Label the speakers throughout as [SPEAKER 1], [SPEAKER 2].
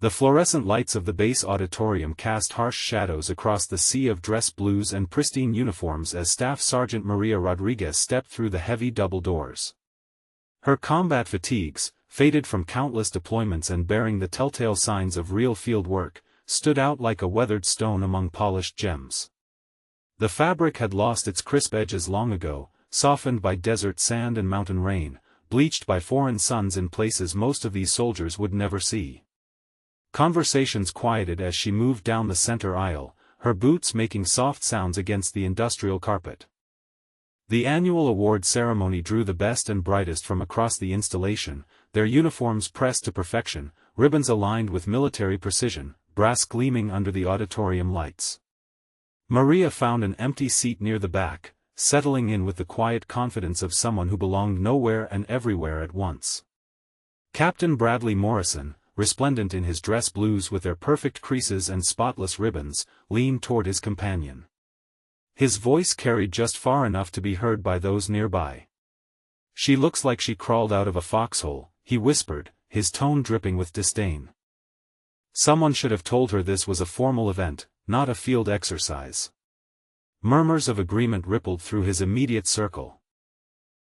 [SPEAKER 1] The fluorescent lights of the base auditorium cast harsh shadows across the sea of dress blues and pristine uniforms as Staff Sergeant Maria Rodriguez stepped through the heavy double doors. Her combat fatigues, faded from countless deployments and bearing the telltale signs of real field work, stood out like a weathered stone among polished gems. The fabric had lost its crisp edges long ago, softened by desert sand and mountain rain, bleached by foreign suns in places most of these soldiers would never see. Conversations quieted as she moved down the center aisle, her boots making soft sounds against the industrial carpet. The annual award ceremony drew the best and brightest from across the installation, their uniforms pressed to perfection, ribbons aligned with military precision, brass gleaming under the auditorium lights. Maria found an empty seat near the back, settling in with the quiet confidence of someone who belonged nowhere and everywhere at once. Captain Bradley Morrison, resplendent in his dress blues with their perfect creases and spotless ribbons, leaned toward his companion. His voice carried just far enough to be heard by those nearby. "She looks like she crawled out of a foxhole," he whispered, his tone dripping with disdain. Someone should have told her this was a formal event, not a field exercise. Murmurs of agreement rippled through his immediate circle.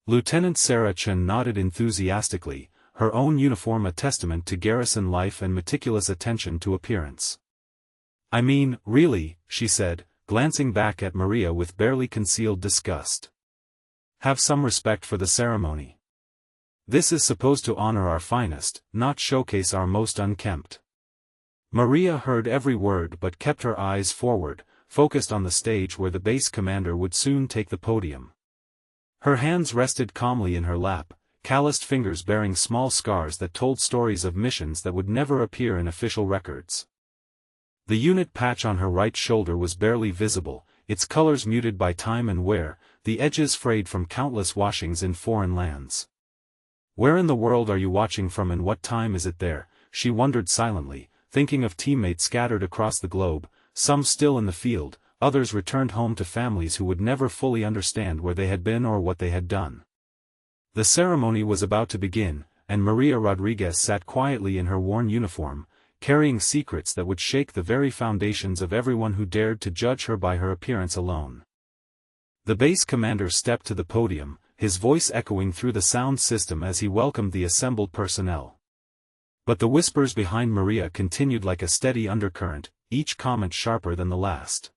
[SPEAKER 1] Lieutenant Sarah Chen nodded enthusiastically, her own uniform a testament to garrison life and meticulous attention to appearance. "I mean, really," she said, glancing back at Maria with barely concealed disgust. "Have some respect for the ceremony. This is supposed to honor our finest, not showcase our most unkempt." Maria heard every word but kept her eyes forward, focused on the stage where the base commander would soon take the podium. Her hands rested calmly in her lap, calloused fingers bearing small scars that told stories of missions that would never appear in official records. The unit patch on her right shoulder was barely visible, its colors muted by time and wear, the edges frayed from countless washings in foreign lands. "Where in the world are you watching from and what time is it there?" she wondered silently, thinking of teammates scattered across the globe, some still in the field, others returned home to families who would never fully understand where they had been or what they had done. The ceremony was about to begin, and Maria Rodriguez sat quietly in her worn uniform, carrying secrets that would shake the very foundations of everyone who dared to judge her by her appearance alone. The base commander stepped to the podium, his voice echoing through the sound system as he welcomed the assembled personnel. But the whispers behind Maria continued like a steady undercurrent, each comment sharper than the last.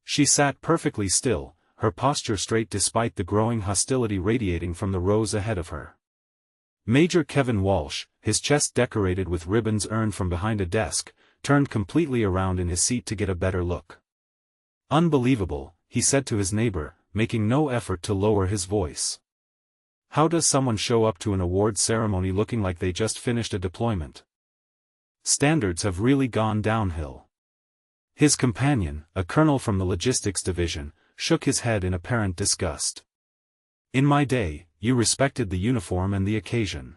[SPEAKER 1] She sat perfectly still, her posture straight despite the growing hostility radiating from the rows ahead of her. Major Kevin Walsh, his chest decorated with ribbons earned from behind a desk, turned completely around in his seat to get a better look. "Unbelievable," he said to his neighbor, making no effort to lower his voice. "How does someone show up to an awards ceremony looking like they just finished a deployment? Standards have really gone downhill." His companion, a colonel from the logistics division, shook his head in apparent disgust. "In my day, you respected the uniform and the occasion.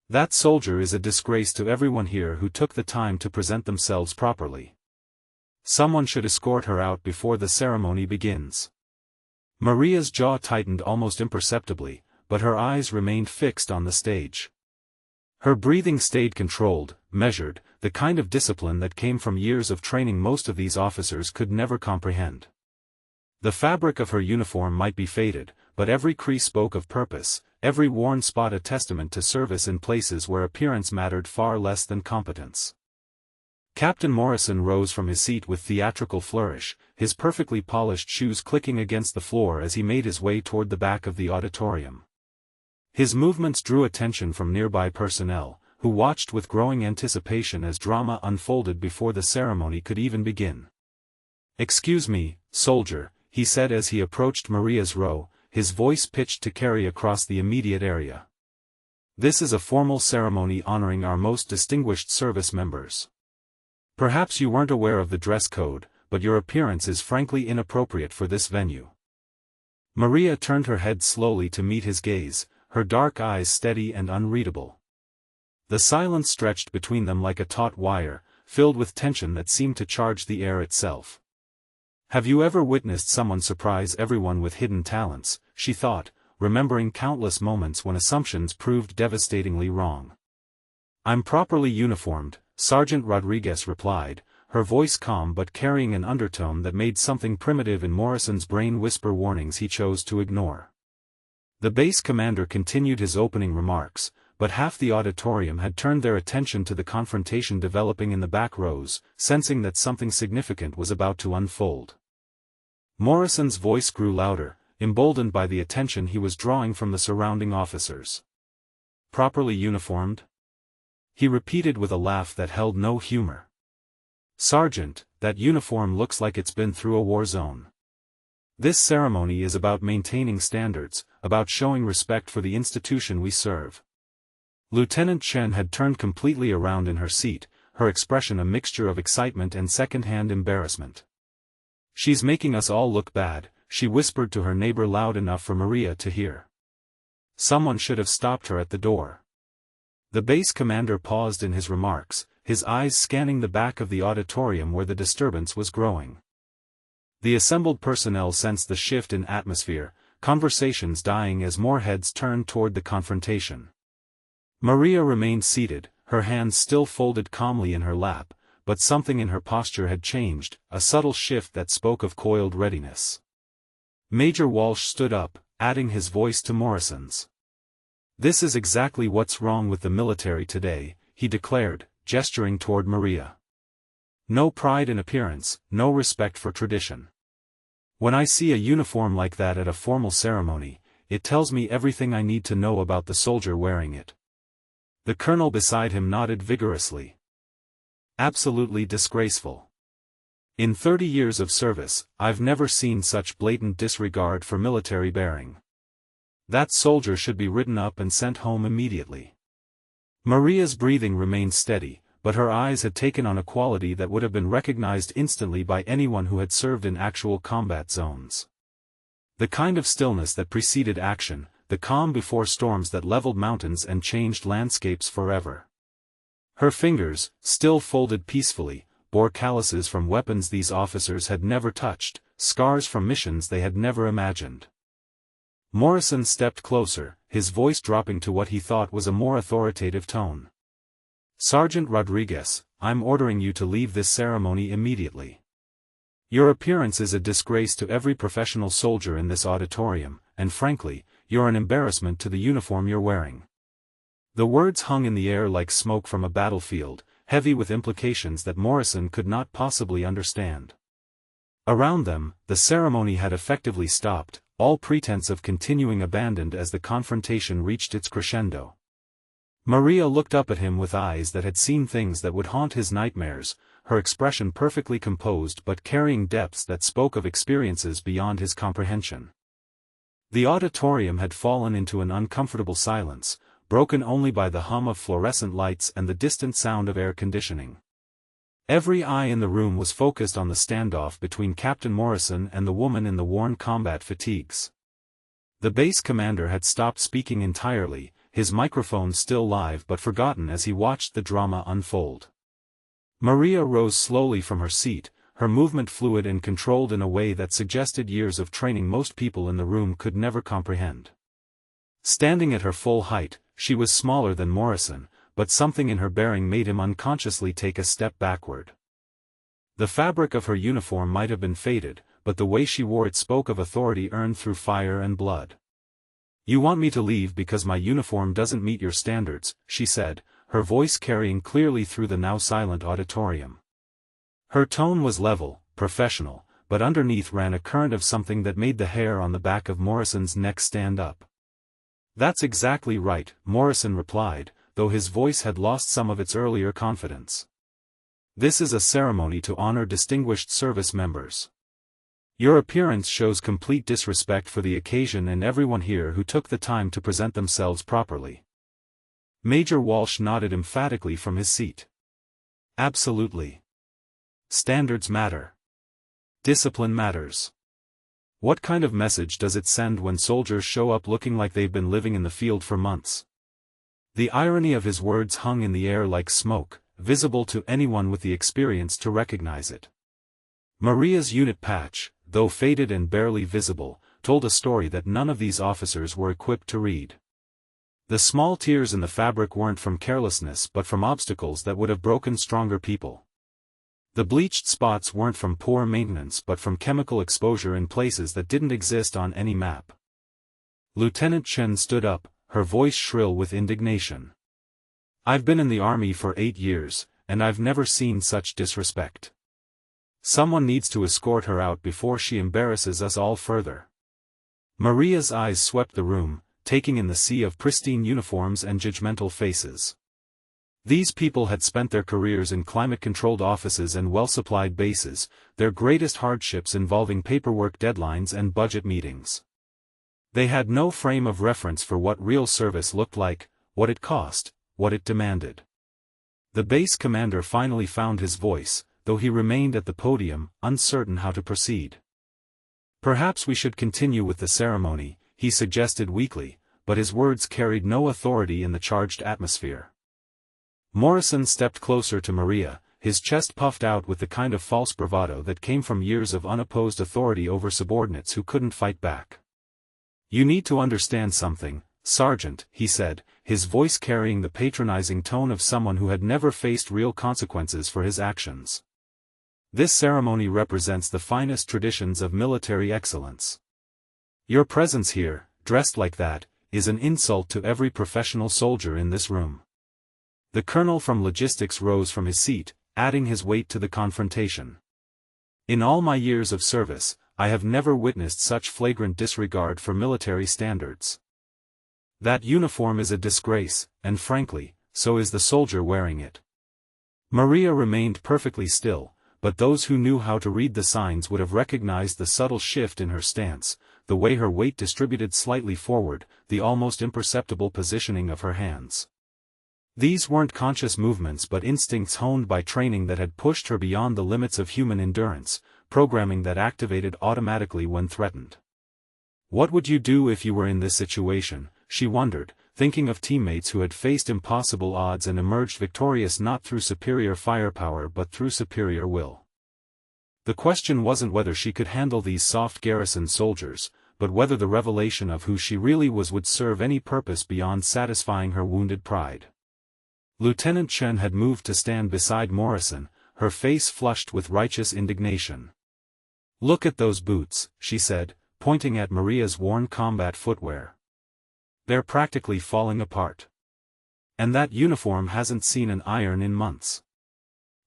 [SPEAKER 1] That soldier is a disgrace to everyone here who took the time to present themselves properly. Someone should escort her out before the ceremony begins." Maria's jaw tightened almost imperceptibly, but her eyes remained fixed on the stage. Her breathing stayed controlled, measured, the kind of discipline that came from years of training most of these officers could never comprehend. The fabric of her uniform might be faded, but every crease spoke of purpose, every worn spot a testament to service in places where appearance mattered far less than competence. Captain Morrison rose from his seat with theatrical flourish, his perfectly polished shoes clicking against the floor as he made his way toward the back of the auditorium. His movements drew attention from nearby personnel, who watched with growing anticipation as drama unfolded before the ceremony could even begin. "Excuse me, soldier," he said as he approached Maria's row, his voice pitched to carry across the immediate area. "This is a formal ceremony honoring our most distinguished service members. Perhaps you weren't aware of the dress code, but your appearance is frankly inappropriate for this venue." Maria turned her head slowly to meet his gaze, her dark eyes steady and unreadable. The silence stretched between them like a taut wire, filled with tension that seemed to charge the air itself. "Have you ever witnessed someone surprise everyone with hidden talents?" she thought, remembering countless moments when assumptions proved devastatingly wrong. "I'm properly uniformed," Sergeant Rodriguez replied, her voice calm but carrying an undertone that made something primitive in Morrison's brain whisper warnings he chose to ignore. The base commander continued his opening remarks, but half the auditorium had turned their attention to the confrontation developing in the back rows, sensing that something significant was about to unfold. Morrison's voice grew louder, emboldened by the attention he was drawing from the surrounding officers. "Properly uniformed?" he repeated with a laugh that held no humor. "Sergeant, that uniform looks like it's been through a war zone. This ceremony is about maintaining standards, about showing respect for the institution we serve." Lieutenant Chen had turned completely around in her seat, her expression a mixture of excitement and second-hand embarrassment. "She's making us all look bad," she whispered to her neighbor loud enough for Maria to hear. "Someone should have stopped her at the door." The base commander paused in his remarks, his eyes scanning the back of the auditorium where the disturbance was growing. The assembled personnel sensed the shift in atmosphere, conversations dying as more heads turned toward the confrontation. Maria remained seated, her hands still folded calmly in her lap, but something in her posture had changed, a subtle shift that spoke of coiled readiness. Major Walsh stood up, adding his voice to Morrison's. "This is exactly what's wrong with the military today," he declared, gesturing toward Maria. "No pride in appearance, no respect for tradition. When I see a uniform like that at a formal ceremony, it tells me everything I need to know about the soldier wearing it." The colonel beside him nodded vigorously. "Absolutely disgraceful. In 30 years of service, I've never seen such blatant disregard for military bearing. That soldier should be written up and sent home immediately." Maria's breathing remained steady, but her eyes had taken on a quality that would have been recognized instantly by anyone who had served in actual combat zones. The kind of stillness that preceded action, the calm before storms that leveled mountains and changed landscapes forever. Her fingers, still folded peacefully, bore calluses from weapons these officers had never touched, scars from missions they had never imagined. Morrison stepped closer, his voice dropping to what he thought was a more authoritative tone. "Sergeant Rodriguez, I'm ordering you to leave this ceremony immediately. Your appearance is a disgrace to every professional soldier in this auditorium, and frankly, you're an embarrassment to the uniform you're wearing." The words hung in the air like smoke from a battlefield, heavy with implications that Morrison could not possibly understand. Around them, the ceremony had effectively stopped, all pretense of continuing abandoned as the confrontation reached its crescendo. Maria looked up at him with eyes that had seen things that would haunt his nightmares, her expression perfectly composed but carrying depths that spoke of experiences beyond his comprehension. The auditorium had fallen into an uncomfortable silence, broken only by the hum of fluorescent lights and the distant sound of air conditioning. Every eye in the room was focused on the standoff between Captain Morrison and the woman in the worn combat fatigues. The base commander had stopped speaking entirely, his microphone still live but forgotten as he watched the drama unfold. Maria rose slowly from her seat, her movement fluid and controlled in a way that suggested years of training most people in the room could never comprehend. Standing at her full height, she was smaller than Morrison, but something in her bearing made him unconsciously take a step backward. The fabric of her uniform might have been faded, but the way she wore it spoke of authority earned through fire and blood. "You want me to leave because my uniform doesn't meet your standards," she said, her voice carrying clearly through the now silent auditorium. Her tone was level, professional, but underneath ran a current of something that made the hair on the back of Morrison's neck stand up. "That's exactly right," Morrison replied, though his voice had lost some of its earlier confidence. "This is a ceremony to honor distinguished service members. Your appearance shows complete disrespect for the occasion and everyone here who took the time to present themselves properly." Major Walsh nodded emphatically from his seat. "Absolutely. Standards matter. Discipline matters. What kind of message does it send when soldiers show up looking like they've been living in the field for months?" The irony of his words hung in the air like smoke, visible to anyone with the experience to recognize it. Maria's unit patch, though faded and barely visible, told a story that none of these officers were equipped to read. The small tears in the fabric weren't from carelessness but from obstacles that would have broken stronger people. The bleached spots weren't from poor maintenance but from chemical exposure in places that didn't exist on any map. Lieutenant Chen stood up, her voice shrill with indignation. "I've been in the army for 8 years, and I've never seen such disrespect. Someone needs to escort her out before she embarrasses us all further." Maria's eyes swept the room, taking in the sea of pristine uniforms and judgmental faces. These people had spent their careers in climate-controlled offices and well-supplied bases, their greatest hardships involving paperwork deadlines and budget meetings. They had no frame of reference for what real service looked like, what it cost, what it demanded. The base commander finally found his voice, though he remained at the podium, uncertain how to proceed. "Perhaps we should continue with the ceremony," he suggested weakly, but his words carried no authority in the charged atmosphere. Morrison stepped closer to Maria, his chest puffed out with the kind of false bravado that came from years of unopposed authority over subordinates who couldn't fight back. "You need to understand something, Sergeant," he said, his voice carrying the patronizing tone of someone who had never faced real consequences for his actions. "This ceremony represents the finest traditions of military excellence. Your presence here, dressed like that, is an insult to every professional soldier in this room." The colonel from logistics rose from his seat, adding his weight to the confrontation. "In all my years of service, I have never witnessed such flagrant disregard for military standards. That uniform is a disgrace, and frankly, so is the soldier wearing it." Maria remained perfectly still, but those who knew how to read the signs would have recognized the subtle shift in her stance, the way her weight distributed slightly forward, the almost imperceptible positioning of her hands. These weren't conscious movements but instincts honed by training that had pushed her beyond the limits of human endurance, programming that activated automatically when threatened. What would you do if you were in this situation, she wondered, thinking of teammates who had faced impossible odds and emerged victorious not through superior firepower but through superior will. The question wasn't whether she could handle these soft garrison soldiers, but whether the revelation of who she really was would serve any purpose beyond satisfying her wounded pride. Lieutenant Chen had moved to stand beside Morrison, her face flushed with righteous indignation. "Look at those boots," she said, pointing at Maria's worn combat footwear. "They're practically falling apart. And that uniform hasn't seen an iron in months.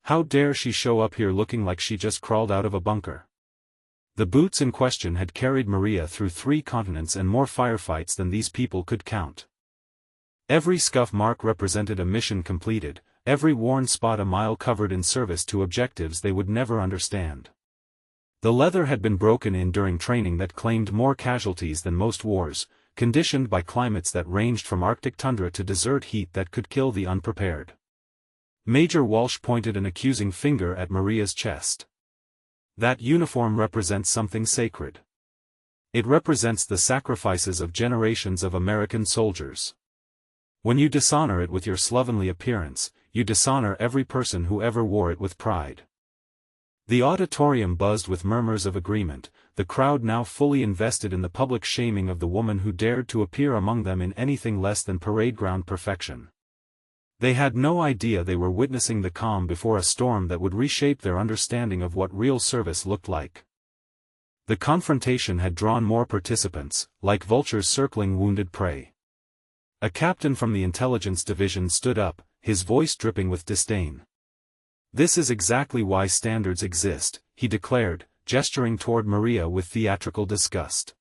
[SPEAKER 1] How dare she show up here looking like she just crawled out of a bunker?" The boots in question had carried Maria through 3 continents and more firefights than these people could count. Every scuff mark represented a mission completed, every worn spot a mile covered in service to objectives they would never understand. The leather had been broken in during training that claimed more casualties than most wars, conditioned by climates that ranged from Arctic tundra to desert heat that could kill the unprepared. Major Walsh pointed an accusing finger at Maria's chest. "That uniform represents something sacred. It represents the sacrifices of generations of American soldiers. When you dishonor it with your slovenly appearance, you dishonor every person who ever wore it with pride." The auditorium buzzed with murmurs of agreement, the crowd now fully invested in the public shaming of the woman who dared to appear among them in anything less than parade ground perfection. They had no idea they were witnessing the calm before a storm that would reshape their understanding of what real service looked like. The confrontation had drawn more participants, like vultures circling wounded prey. A captain from the intelligence division stood up, his voice dripping with disdain. "This is exactly why standards exist," he declared, gesturing toward Maria with theatrical disgust.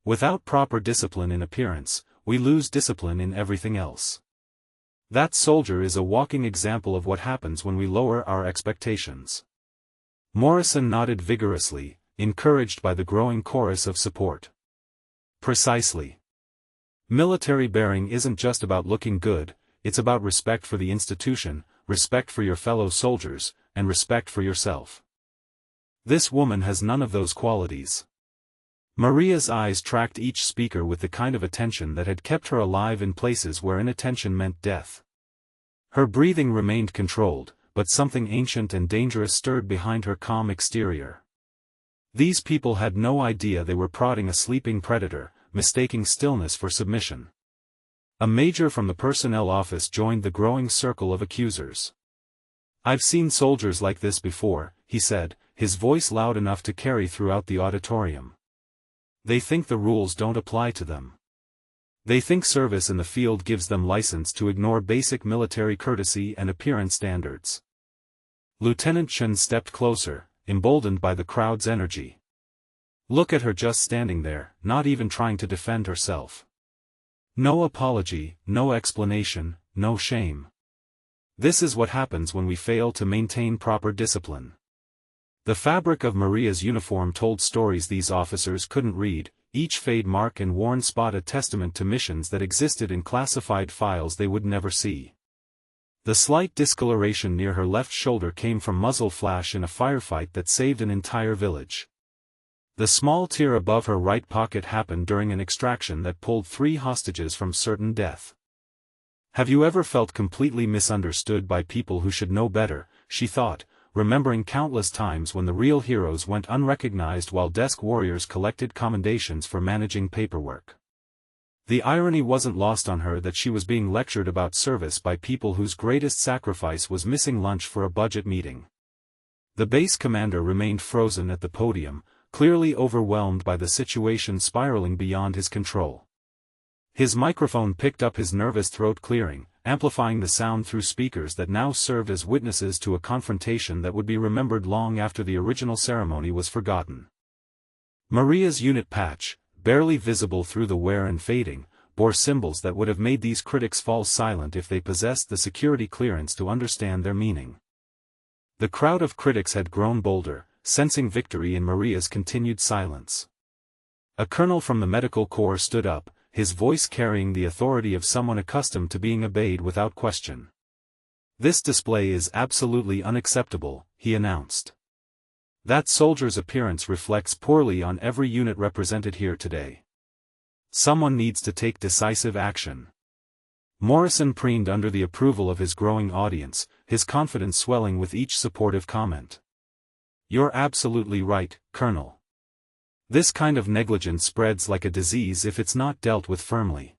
[SPEAKER 1] "Without proper discipline in appearance, we lose discipline in everything else. That soldier is a walking example of what happens when we lower our expectations." Morrison nodded vigorously, encouraged by the growing chorus of support. "Precisely. Military bearing isn't just about looking good, it's about respect for the institution, respect for your fellow soldiers, and respect for yourself. This woman has none of those qualities." Maria's eyes tracked each speaker with the kind of attention that had kept her alive in places where inattention meant death. Her breathing remained controlled, but something ancient and dangerous stirred behind her calm exterior. These people had no idea they were prodding a sleeping predator, mistaking stillness for submission. A major from the personnel office joined the growing circle of accusers. "I've seen soldiers like this before," he said, his voice loud enough to carry throughout the auditorium. "They think the rules don't apply to them. They think service in the field gives them license to ignore basic military courtesy and appearance standards." Lieutenant Chen stepped closer, emboldened by the crowd's energy. "Look at her just standing there, not even trying to defend herself. No apology, no explanation, no shame. This is what happens when we fail to maintain proper discipline." The fabric of Maria's uniform told stories these officers couldn't read, each fade mark and worn spot a testament to missions that existed in classified files they would never see. The slight discoloration near her left shoulder came from muzzle flash in a firefight that saved an entire village. The small tear above her right pocket happened during an extraction that pulled 3 hostages from certain death. "Have you ever felt completely misunderstood by people who should know better?" she thought, remembering countless times when the real heroes went unrecognized while desk warriors collected commendations for managing paperwork. The irony wasn't lost on her that she was being lectured about service by people whose greatest sacrifice was missing lunch for a budget meeting. The base commander remained frozen at the podium, clearly overwhelmed by the situation spiraling beyond his control. His microphone picked up his nervous throat clearing, amplifying the sound through speakers that now served as witnesses to a confrontation that would be remembered long after the original ceremony was forgotten. Maria's unit patch, barely visible through the wear and fading, bore symbols that would have made these critics fall silent if they possessed the security clearance to understand their meaning. The crowd of critics had grown bolder, sensing victory in Maria's continued silence. A colonel from the medical corps stood up, his voice carrying the authority of someone accustomed to being obeyed without question. "This display is absolutely unacceptable," he announced. "That soldier's appearance reflects poorly on every unit represented here today. Someone needs to take decisive action." Morrison preened under the approval of his growing audience, his confidence swelling with each supportive comment. "You're absolutely right, Colonel. This kind of negligence spreads like a disease if it's not dealt with firmly.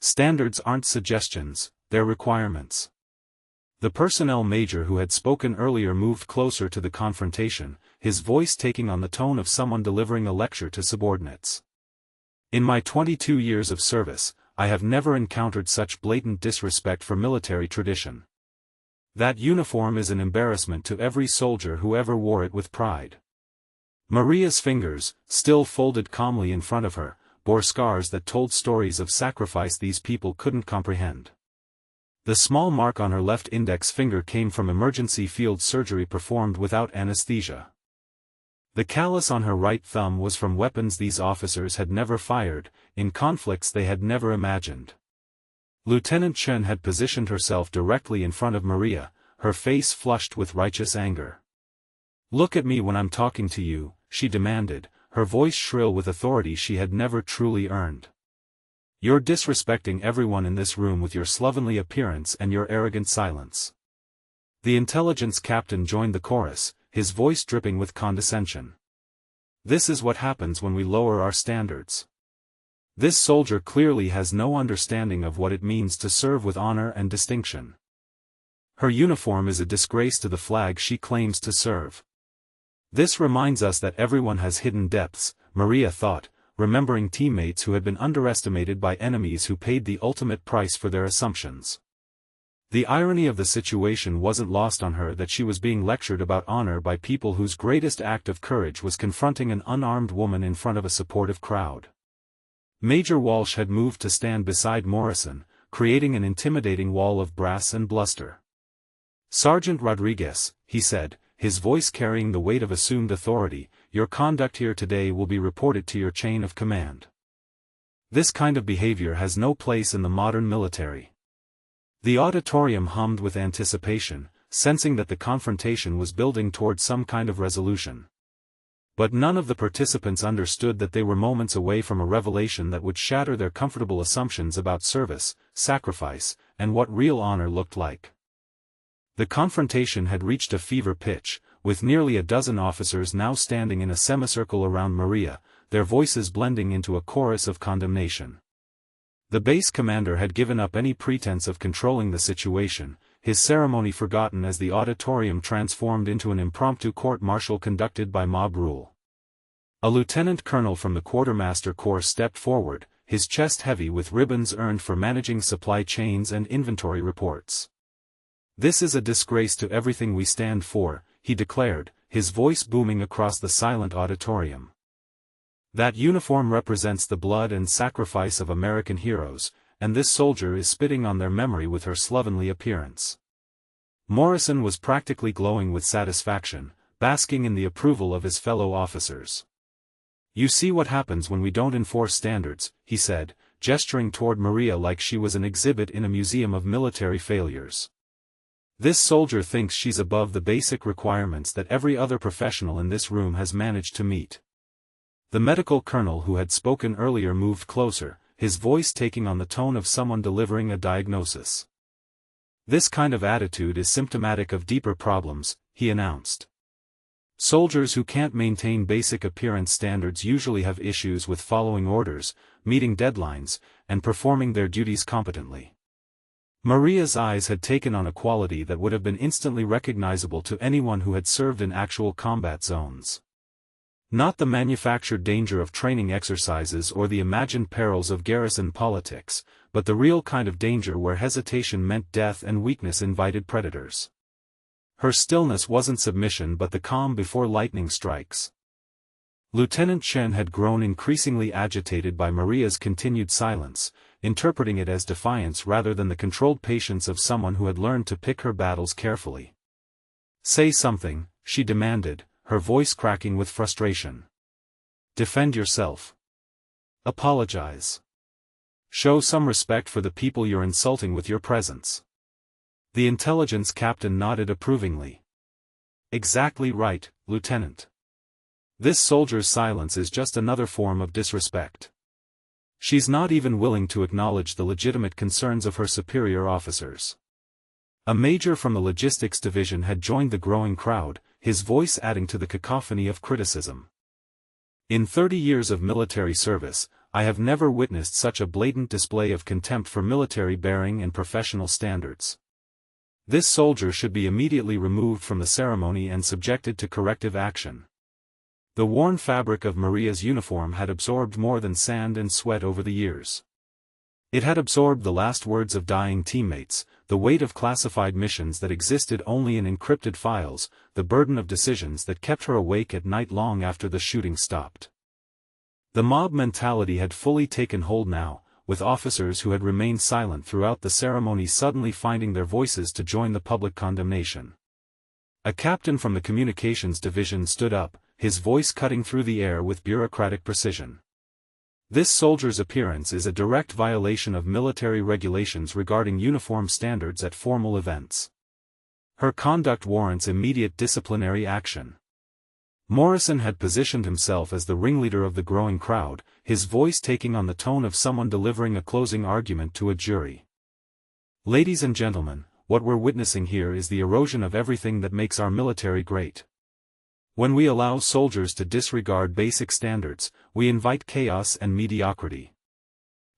[SPEAKER 1] Standards aren't suggestions, they're requirements." The personnel major who had spoken earlier moved closer to the confrontation, his voice taking on the tone of someone delivering a lecture to subordinates. "In my 22 years of service, I have never encountered such blatant disrespect for military tradition. That uniform is an embarrassment to every soldier who ever wore it with pride." Maria's fingers, still folded calmly in front of her, bore scars that told stories of sacrifice these people couldn't comprehend. The small mark on her left index finger came from emergency field surgery performed without anesthesia. The callus on her right thumb was from weapons these officers had never fired, in conflicts they had never imagined. Lieutenant Chen had positioned herself directly in front of Maria, her face flushed with righteous anger. "Look at me when I'm talking to you," she demanded, her voice shrill with authority she had never truly earned. "You're disrespecting everyone in this room with your slovenly appearance and your arrogant silence." The intelligence captain joined the chorus, his voice dripping with condescension. "This is what happens when we lower our standards. This soldier clearly has no understanding of what it means to serve with honor and distinction. Her uniform is a disgrace to the flag she claims to serve. This reminds us that everyone has hidden depths," Maria thought, remembering teammates who had been underestimated by enemies who paid the ultimate price for their assumptions. The irony of the situation wasn't lost on her that she was being lectured about honor by people whose greatest act of courage was confronting an unarmed woman in front of a supportive crowd. Major Walsh had moved to stand beside Morrison, creating an intimidating wall of brass and bluster. "Sergeant Rodriguez," he said, his voice carrying the weight of assumed authority, "your conduct here today will be reported to your chain of command. This kind of behavior has no place in the modern military." The auditorium hummed with anticipation, sensing that the confrontation was building toward some kind of resolution. But none of the participants understood that they were moments away from a revelation that would shatter their comfortable assumptions about service, sacrifice, and what real honor looked like. The confrontation had reached a fever pitch, with nearly a dozen officers now standing in a semicircle around Maria, their voices blending into a chorus of condemnation. The base commander had given up any pretense of controlling the situation, his ceremony forgotten as the auditorium transformed into an impromptu court-martial conducted by mob rule. A lieutenant colonel from the quartermaster corps stepped forward, his chest heavy with ribbons earned for managing supply chains and inventory reports. "This is a disgrace to everything we stand for," he declared, his voice booming across the silent auditorium. "That uniform represents the blood and sacrifice of American heroes, and this soldier is spitting on their memory with her slovenly appearance." Morrison was practically glowing with satisfaction, basking in the approval of his fellow officers. "You see what happens when we don't enforce standards," he said, gesturing toward Maria like she was an exhibit in a museum of military failures. "This soldier thinks she's above the basic requirements that every other professional in this room has managed to meet." The medical colonel who had spoken earlier moved closer, his voice taking on the tone of someone delivering a diagnosis. "This kind of attitude is symptomatic of deeper problems," he announced. "Soldiers who can't maintain basic appearance standards usually have issues with following orders, meeting deadlines, and performing their duties competently." Maria's eyes had taken on a quality that would have been instantly recognizable to anyone who had served in actual combat zones. Not the manufactured danger of training exercises or the imagined perils of garrison politics, but the real kind of danger where hesitation meant death and weakness invited predators. Her stillness wasn't submission but the calm before lightning strikes. Lieutenant Chen had grown increasingly agitated by Maria's continued silence, interpreting it as defiance rather than the controlled patience of someone who had learned to pick her battles carefully. "Say something," she demanded, her voice cracking with frustration. "Defend yourself. Apologize. Show some respect for the people you're insulting with your presence." The intelligence captain nodded approvingly. "Exactly right, Lieutenant. This soldier's silence is just another form of disrespect. She's not even willing to acknowledge the legitimate concerns of her superior officers." A major from the logistics division had joined the growing crowd, his voice adding to the cacophony of criticism. "In 30 years of military service, I have never witnessed such a blatant display of contempt for military bearing and professional standards. This soldier should be immediately removed from the ceremony and subjected to corrective action." The worn fabric of Maria's uniform had absorbed more than sand and sweat over the years. It had absorbed the last words of dying teammates, the weight of classified missions that existed only in encrypted files, the burden of decisions that kept her awake at night long after the shooting stopped. The mob mentality had fully taken hold now, with officers who had remained silent throughout the ceremony suddenly finding their voices to join the public condemnation. A captain from the communications division stood up, his voice cutting through the air with bureaucratic precision. "This soldier's appearance is a direct violation of military regulations regarding uniform standards at formal events. Her conduct warrants immediate disciplinary action." Morrison had positioned himself as the ringleader of the growing crowd, his voice taking on the tone of someone delivering a closing argument to a jury. "Ladies and gentlemen, what we're witnessing here is the erosion of everything that makes our military great. When we allow soldiers to disregard basic standards, we invite chaos and mediocrity."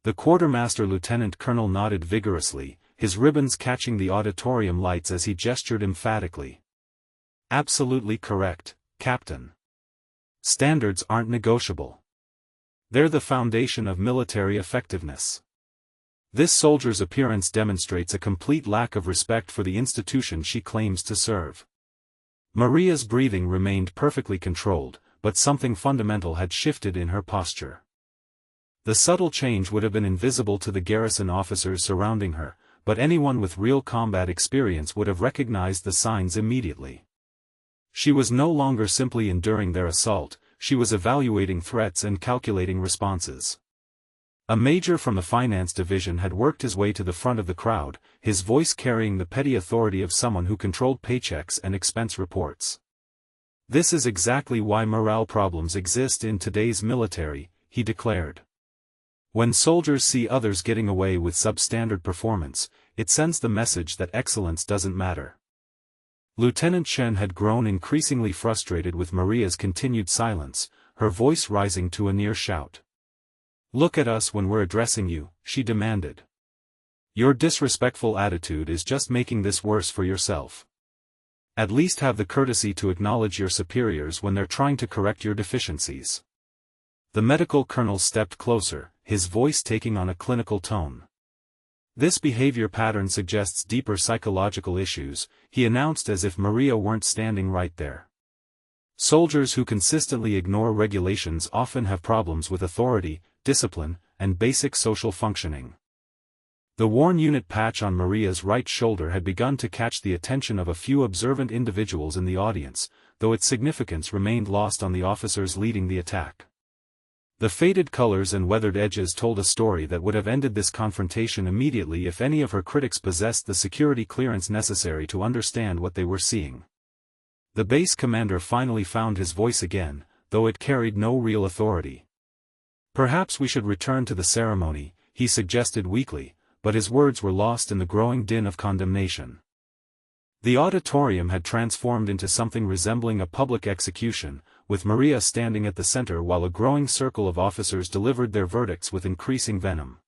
[SPEAKER 1] The quartermaster lieutenant colonel nodded vigorously, his ribbons catching the auditorium lights as he gestured emphatically. "Absolutely correct, Captain. Standards aren't negotiable. They're the foundation of military effectiveness. This soldier's appearance demonstrates a complete lack of respect for the institution she claims to serve." Maria's breathing remained perfectly controlled, but something fundamental had shifted in her posture. The subtle change would have been invisible to the garrison officers surrounding her, but anyone with real combat experience would have recognized the signs immediately. She was no longer simply enduring their assault, she was evaluating threats and calculating responses. A major from the finance division had worked his way to the front of the crowd, his voice carrying the petty authority of someone who controlled paychecks and expense reports. "This is exactly why morale problems exist in today's military," he declared. "When soldiers see others getting away with substandard performance, it sends the message that excellence doesn't matter." Lieutenant Chen had grown increasingly frustrated with Maria's continued silence, her voice rising to a near shout. Look at us when we're addressing you, she demanded. Your disrespectful attitude is just making this worse for yourself. At least have the courtesy to acknowledge your superiors when they're trying to correct your deficiencies. The medical colonel stepped closer, his voice taking on a clinical tone. This behavior pattern suggests deeper psychological issues, he announced as if Maria weren't standing right there. Soldiers who consistently ignore regulations often have problems with authority, discipline, and basic social functioning. The worn unit patch on Maria's right shoulder had begun to catch the attention of a few observant individuals in the audience, though its significance remained lost on the officers leading the attack. The faded colors and weathered edges told a story that would have ended this confrontation immediately if any of her critics possessed the security clearance necessary to understand what they were seeing. The base commander finally found his voice again, though it carried no real authority. Perhaps we should return to the ceremony, he suggested weakly, but his words were lost in the growing din of condemnation. The auditorium had transformed into something resembling a public execution, with Maria standing at the center while a growing circle of officers delivered their verdicts with increasing venom.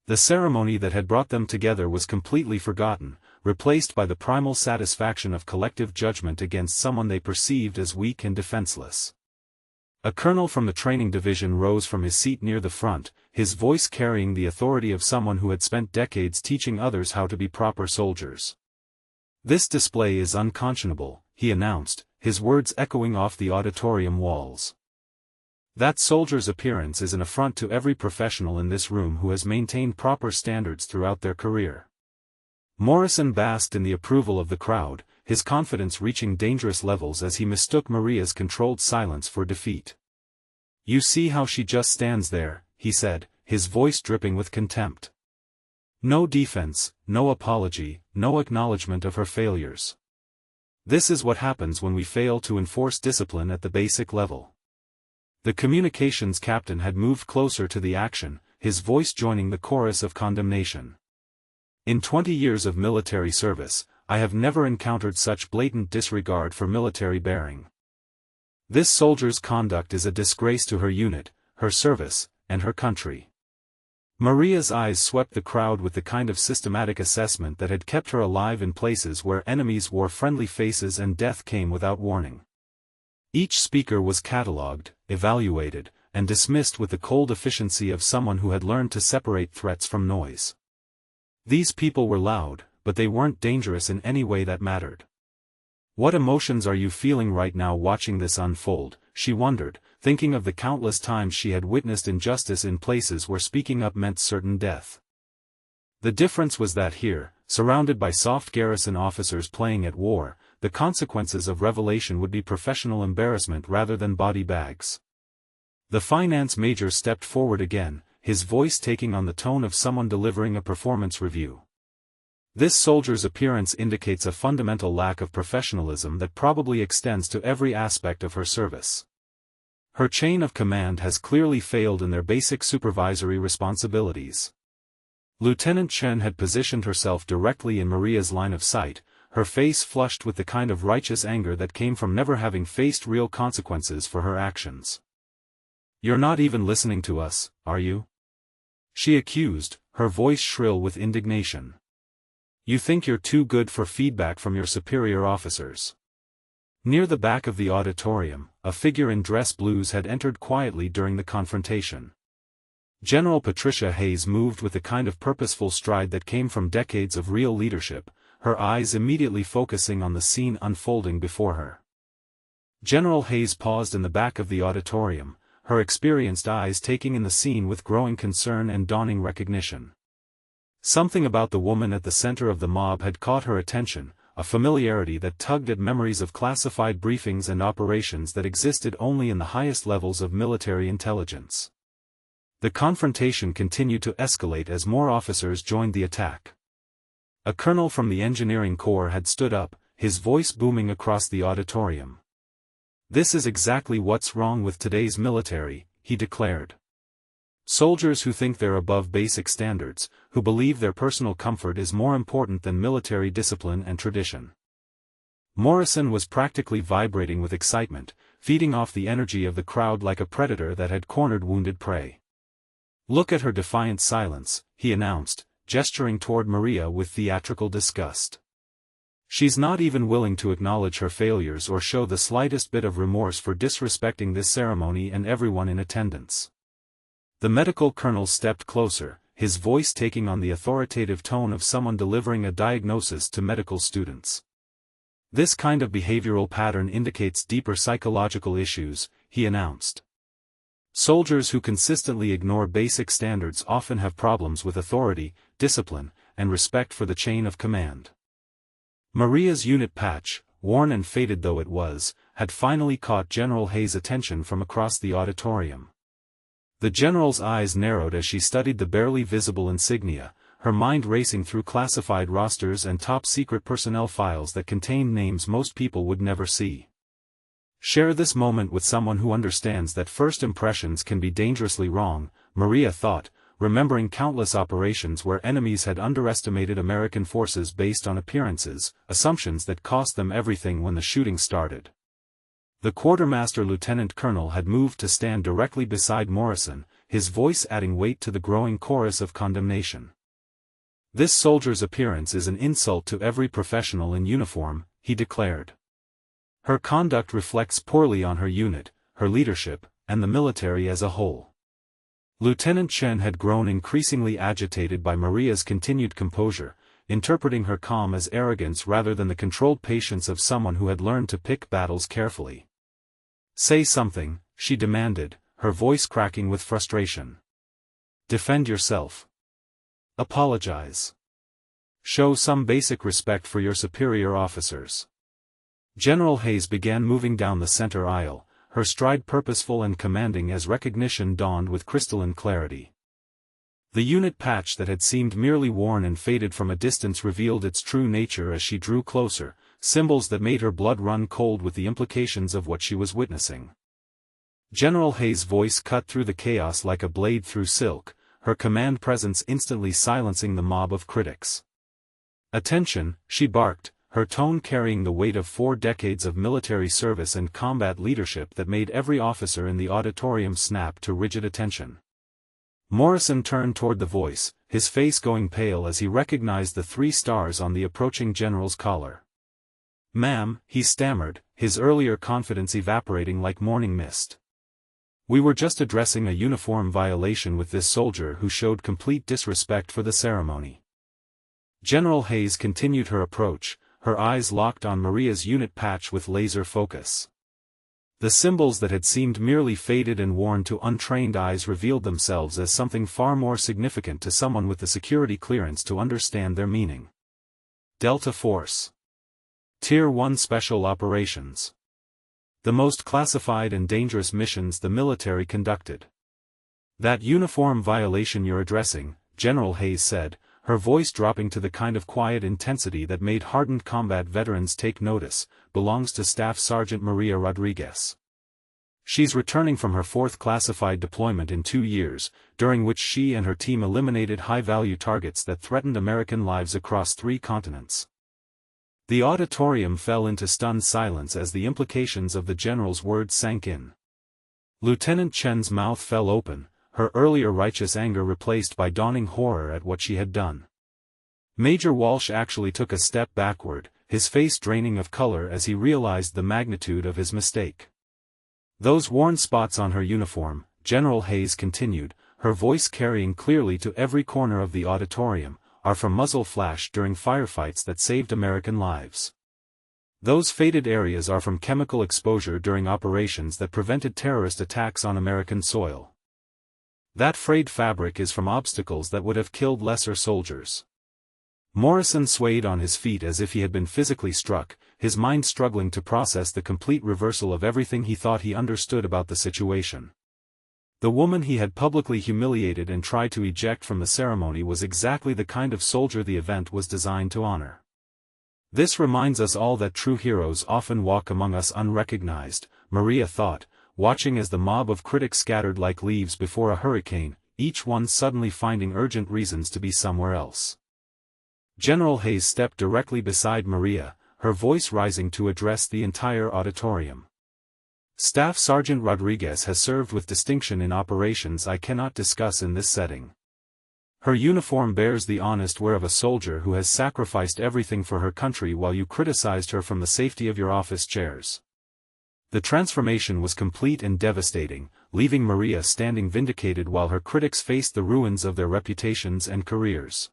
[SPEAKER 1] The ceremony that had brought them together was completely forgotten, replaced by the primal satisfaction of collective judgment against someone they perceived as weak and defenseless. A colonel from the training division rose from his seat near the front, his voice carrying the authority of someone who had spent decades teaching others how to be proper soldiers. This display is unconscionable, he announced, his words echoing off the auditorium walls. That soldier's appearance is an affront to every professional in this room who has maintained proper standards throughout their career. Morrison basked in the approval of the crowd, his confidence reaching dangerous levels as he mistook Maria's controlled silence for defeat. You see how she just stands there, he said, his voice dripping with contempt. No defense, no apology, no acknowledgement of her failures. This is what happens when we fail to enforce discipline at the basic level. The communications captain had moved closer to the action, his voice joining the chorus of condemnation. In 20 years of military service, I have never encountered such blatant disregard for military bearing. This soldier's conduct is a disgrace to her unit, her service, and her country. Maria's eyes swept the crowd with the kind of systematic assessment that had kept her alive in places where enemies wore friendly faces and death came without warning. Each speaker was catalogued, evaluated, and dismissed with the cold efficiency of someone who had learned to separate threats from noise. These people were loud, but they weren't dangerous in any way that mattered. What emotions are you feeling right now watching this unfold, she wondered, thinking of the countless times she had witnessed injustice in places where speaking up meant certain death. The difference was that here, surrounded by soft garrison officers playing at war, the consequences of revelation would be professional embarrassment rather than body bags. The finance major stepped forward again, his voice taking on the tone of someone delivering a performance review. This soldier's appearance indicates a fundamental lack of professionalism that probably extends to every aspect of her service. Her chain of command has clearly failed in their basic supervisory responsibilities. Lieutenant Chen had positioned herself directly in Maria's line of sight, her face flushed with the kind of righteous anger that came from never having faced real consequences for her actions. You're not even listening to us, are you? She accused, her voice shrill with indignation. You think you're too good for feedback from your superior officers. Near the back of the auditorium, a figure in dress blues had entered quietly during the confrontation. General Patricia Hayes moved with the kind of purposeful stride that came from decades of real leadership, her eyes immediately focusing on the scene unfolding before her. General Hayes paused in the back of the auditorium, her experienced eyes taking in the scene with growing concern and dawning recognition. Something about the woman at the center of the mob had caught her attention, a familiarity that tugged at memories of classified briefings and operations that existed only in the highest levels of military intelligence. The confrontation continued to escalate as more officers joined the attack. A colonel from the engineering corps had stood up, his voice booming across the auditorium. This is exactly what's wrong with today's military, he declared. Soldiers who think they're above basic standards, who believe their personal comfort is more important than military discipline and tradition. Morrison was practically vibrating with excitement, feeding off the energy of the crowd like a predator that had cornered wounded prey. Look at her defiant silence, he announced, gesturing toward Maria with theatrical disgust. She's not even willing to acknowledge her failures or show the slightest bit of remorse for disrespecting this ceremony and everyone in attendance. The medical colonel stepped closer, his voice taking on the authoritative tone of someone delivering a diagnosis to medical students. This kind of behavioral pattern indicates deeper psychological issues, he announced. Soldiers who consistently ignore basic standards often have problems with authority, discipline, and respect for the chain of command. Maria's unit patch, worn and faded though it was, had finally caught General Hayes' attention from across the auditorium. The general's eyes narrowed as she studied the barely visible insignia, her mind racing through classified rosters and top-secret personnel files that contained names most people would never see. Share this moment with someone who understands that first impressions can be dangerously wrong, Maria thought, remembering countless operations where enemies had underestimated American forces based on appearances, assumptions that cost them everything when the shooting started. The quartermaster lieutenant colonel had moved to stand directly beside Morrison, his voice adding weight to the growing chorus of condemnation. "This soldier's appearance is an insult to every professional in uniform," he declared. "Her conduct reflects poorly on her unit, her leadership, and the military as a whole." Lieutenant Chen had grown increasingly agitated by Maria's continued composure, interpreting her calm as arrogance rather than the controlled patience of someone who had learned to pick battles carefully. "Say something," she demanded, her voice cracking with frustration. "Defend yourself. Apologize. Show some basic respect for your superior officers." General Hayes began moving down the center aisle, her stride purposeful and commanding as recognition dawned with crystalline clarity. The unit patch that had seemed merely worn and faded from a distance revealed its true nature as she drew closer, symbols that made her blood run cold with the implications of what she was witnessing. General Hayes' voice cut through the chaos like a blade through silk, her command presence instantly silencing the mob of critics. "Attention," she barked, her tone carrying the weight of 4 decades of military service and combat leadership that made every officer in the auditorium snap to rigid attention. Morrison turned toward the voice, his face going pale as he recognized the 3 stars on the approaching general's collar. "Ma'am," he stammered, his earlier confidence evaporating like morning mist. "We were just addressing a uniform violation with this soldier who showed complete disrespect for the ceremony." General Hayes continued her approach, her eyes locked on Maria's unit patch with laser focus. The symbols that had seemed merely faded and worn to untrained eyes revealed themselves as something far more significant to someone with the security clearance to understand their meaning. Delta Force. Tier 1 Special Operations. The most classified and dangerous missions the military conducted. "That uniform violation you're addressing," General Hayes said, her voice dropping to the kind of quiet intensity that made hardened combat veterans take notice, "belongs to Staff Sergeant Maria Rodriguez. She's returning from her 4th classified deployment in 2 years, during which she and her team eliminated high-value targets that threatened American lives across 3 continents." The auditorium fell into stunned silence as the implications of the general's words sank in. Lieutenant Chen's mouth fell open, her earlier righteous anger replaced by dawning horror at what she had done. Major Walsh actually took a step backward, his face draining of color as he realized the magnitude of his mistake. "Those worn spots on her uniform," General Hayes continued, her voice carrying clearly to every corner of the auditorium, "are from muzzle flash during firefights that saved American lives. Those faded areas are from chemical exposure during operations that prevented terrorist attacks on American soil. That frayed fabric is from obstacles that would have killed lesser soldiers." Morrison swayed on his feet as if he had been physically struck, his mind struggling to process the complete reversal of everything he thought he understood about the situation. The woman he had publicly humiliated and tried to eject from the ceremony was exactly the kind of soldier the event was designed to honor. "This reminds us all that true heroes often walk among us unrecognized," Maria thought, watching as the mob of critics scattered like leaves before a hurricane, each one suddenly finding urgent reasons to be somewhere else. General Hayes stepped directly beside Maria, her voice rising to address the entire auditorium. Staff Sergeant Rodriguez has served with distinction in operations I cannot discuss in this setting. Her uniform bears the honest wear of a soldier who has sacrificed everything for her country while you criticized her from the safety of your office chairs. The transformation was complete and devastating, leaving Maria standing vindicated while her critics faced the ruins of their reputations and careers.